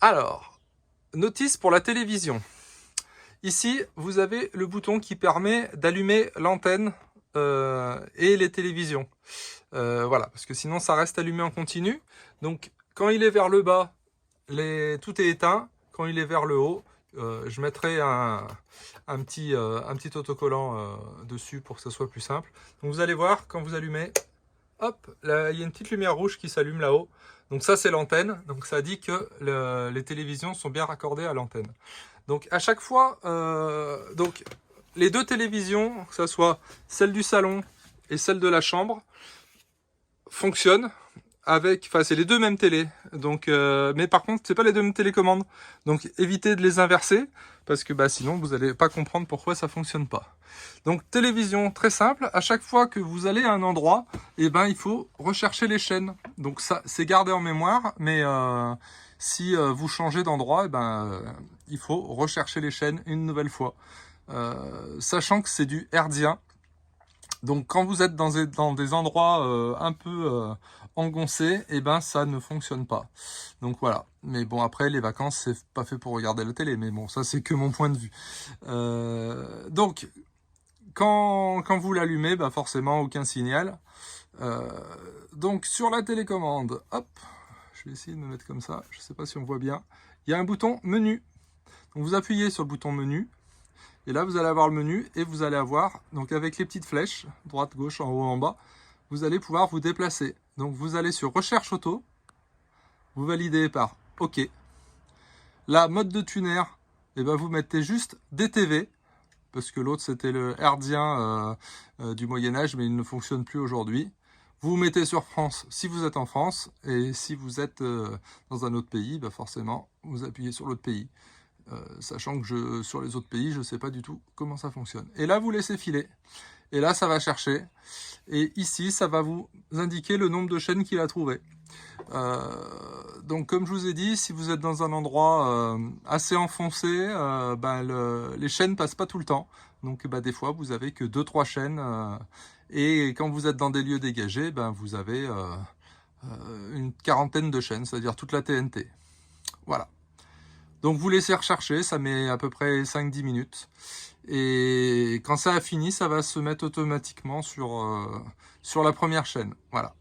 Alors, notice pour la télévision. Ici, vous avez le bouton qui permet d'allumer l'antenne et les télévisions. Voilà, parce que sinon ça reste allumé en continu. Donc, quand il est vers le bas, tout est éteint. Quand il est vers le haut, je mettrai un petit autocollant dessus pour que ce soit plus simple. Donc, vous allez voir, quand vous allumez, hop, là, il y a une petite lumière rouge qui s'allume là-haut. Donc ça, c'est l'antenne. Donc ça dit que les télévisions sont bien raccordées à l'antenne. Donc à chaque fois, donc les deux télévisions, que ce soit celle du salon et celle de la chambre, fonctionnent avec, enfin c'est les deux mêmes télés. Donc, mais par contre, c'est pas les deux mêmes télécommandes. Donc évitez de les inverser parce que sinon vous n'allez pas comprendre pourquoi ça fonctionne pas. Donc télévision très simple. À chaque fois que vous allez à un endroit, il faut rechercher les chaînes. Donc ça, c'est gardé en mémoire, mais si vous changez d'endroit, il faut rechercher les chaînes une nouvelle fois. Sachant que c'est du hertzien. Donc quand vous êtes dans des endroits un peu engoncés, ça ne fonctionne pas. Donc voilà. Mais bon, après les vacances, c'est pas fait pour regarder la télé. Mais bon, ça c'est que mon point de vue. Donc quand vous l'allumez, forcément aucun signal. Donc sur la télécommande, hop, je vais essayer de me mettre comme ça. Je sais pas si on voit bien. Il y a un bouton menu. Donc vous appuyez sur le bouton menu. Et là, vous allez avoir le menu et vous allez avoir, donc avec les petites flèches, droite, gauche, en haut, en bas, vous allez pouvoir vous déplacer. Donc vous allez sur Recherche auto, vous validez par OK. Là, mode de tuner, vous mettez juste DTV, parce que l'autre c'était le hertzien du Moyen-Âge, mais il ne fonctionne plus aujourd'hui. Vous mettez sur France si vous êtes en France, et si vous êtes dans un autre pays, forcément, vous appuyez sur l'autre pays. Sachant que sur les autres pays, je ne sais pas du tout comment ça fonctionne. Et là, vous laissez filer. Et là, ça va chercher. Et ici, ça va vous indiquer le nombre de chaînes qu'il a trouvé. Donc, comme je vous ai dit, si vous êtes dans un endroit assez enfoncé, les chaînes passent pas tout le temps. Donc, des fois, vous avez que 2-3 chaînes. Et quand vous êtes dans des lieux dégagés, vous avez une quarantaine de chaînes, c'est-à-dire toute la TNT. Voilà. Donc vous laissez rechercher, ça met à peu près 5-10 minutes. Et quand ça a fini, ça va se mettre automatiquement sur la première chaîne. Voilà.